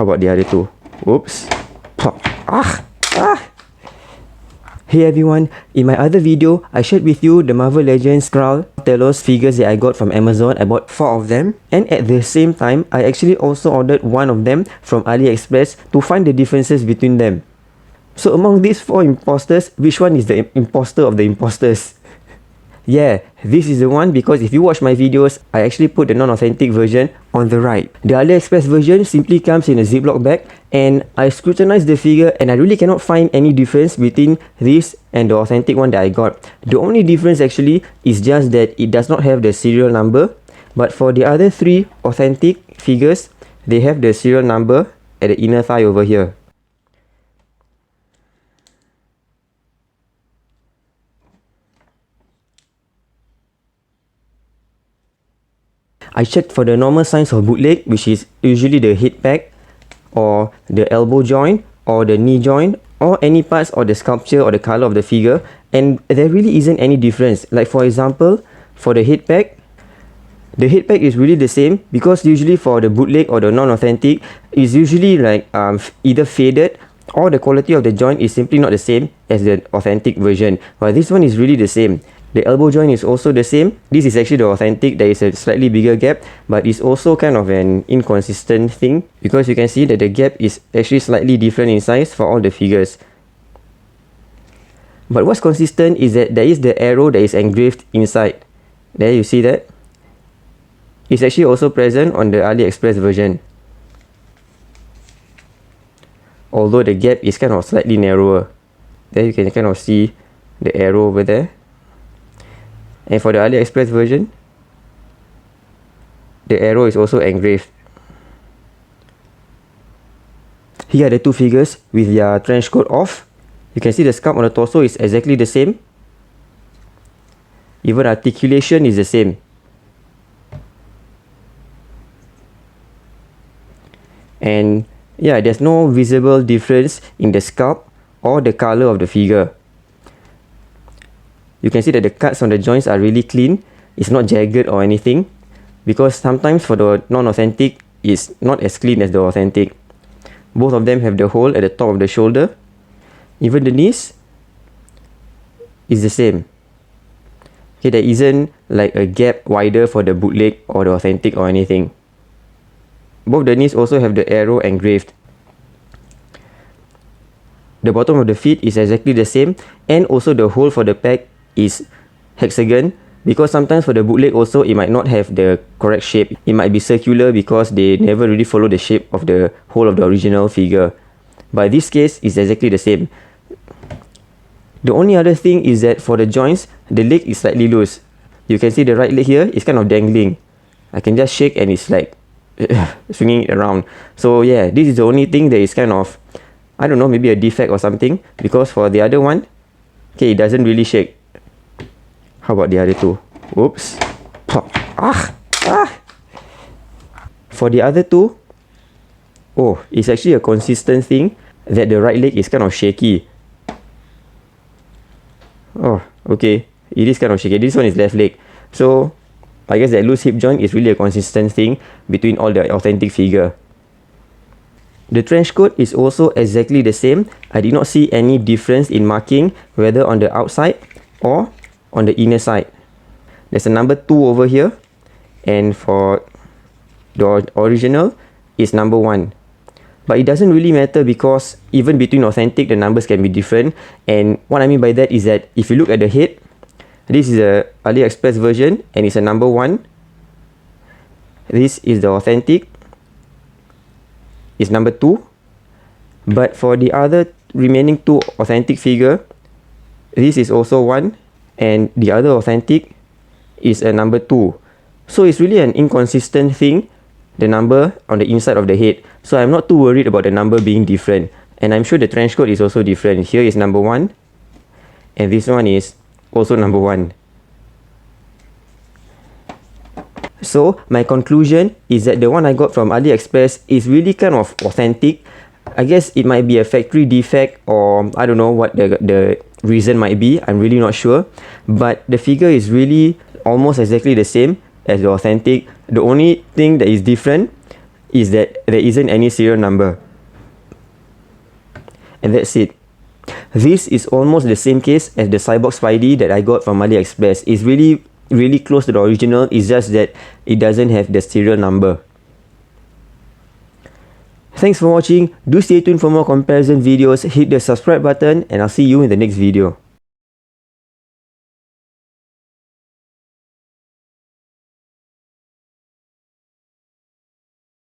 How about the other two? Oops. Pop. Hey everyone, in my other video, I shared with you the Marvel Legends Skrull Talos figures that I got from Amazon. I bought 4 of them, and at the same time, I actually also ordered 1 of them from Aliexpress to find the differences between them. So among these 4 imposters, which one is the imposter of the imposters? Yeah, this is the one because if you watch my videos, I actually put the non-authentic version on the right. The AliExpress version simply comes in a Ziploc bag, and I scrutinized the figure and I really cannot find any difference between this and the authentic one that I got. The only difference actually is just that it does not have the serial number, but for the other 3 authentic figures, they have the serial number at the inner thigh over here. I checked for the normal signs of bootleg, which is usually the hip peg, or the elbow joint, or the knee joint, or any parts or the sculpture or the color of the figure, and there really isn't any difference. Like for example, for the head peg is really the same, because usually for the bootleg or the non-authentic, it's usually like either faded or the quality of the joint is simply not the same as the authentic version. But this one is really the same. The elbow joint is also the same. This is actually the authentic. There is a slightly bigger gap, but it's also kind of an inconsistent thing because you can see that the gap is actually slightly different in size for all the figures. But what's consistent is that there is the arrow that is engraved inside. There, you see that? It's actually also present on the AliExpress version, although the gap is kind of slightly narrower. There you can kind of see the arrow over there. And for the AliExpress version, the arrow is also engraved. Here are the 2 figures with their trench coat off. You can see the sculpt on the torso is exactly the same. Even articulation is the same. And yeah, there's no visible difference in the sculpt or the color of the figure. You can see that the cuts on the joints are really clean. It's not jagged or anything, because sometimes for the non-authentic, it's not as clean as the authentic. Both of them have the hole at the top of the shoulder. Even the knees is the same. Okay, there isn't like a gap wider for the bootleg or the authentic or anything. Both the knees also have the arrow engraved. The bottom of the feet is exactly the same, and also the hole for the peg is hexagon, because sometimes for the bootleg also it might not have the correct shape. It might be circular because they never really follow the shape of the hole of the original figure. But this case is exactly the same. The only other thing is that for the joints, the leg is slightly loose. You can see the right leg here is kind of dangling. I can just shake and it's like swinging it around. So yeah, this is the only thing that is kind of, I don't know, maybe a defect or something, because for the other one, okay, it doesn't really shake. How about the other 2? Oops. Pop. For the other 2, oh, it's actually a consistent thing that the right leg is kind of shaky. Oh, okay. It is kind of shaky. This one is left leg. So, I guess that loose hip joint is really a consistent thing between all the authentic figure. The trench coat is also exactly the same. I did not see any difference in marking, whether on the outside or on the inner side. There's a number 2 over here, and for the original is number 1. But it doesn't really matter, because even between authentic, the numbers can be different. And what I mean by that is that if you look at the head, this is a AliExpress version and it's a number 1. This is the authentic, is number 2. But for the other remaining 2 authentic figure, this is also 1, and the other authentic is a number 2. So it's really an inconsistent thing, the number on the inside of the head. So I'm not too worried about the number being different. And I'm sure the trench coat is also different. Here is number 1, and this one is also number 1. So my conclusion is that the one I got from AliExpress is really kind of authentic. I guess it might be a factory defect, or I don't know what the reason might be. I'm really not sure. But the figure is really almost exactly the same as the authentic. The only thing that is different is that there isn't any serial number. And that's it. This is almost the same case as the Cyborg Spidey that I got from Aliexpress. It's really close to the original. It's just that it doesn't have the serial number. Thanks for watching. Do stay tuned for more comparison videos. Hit the subscribe button and I'll see you in the next video.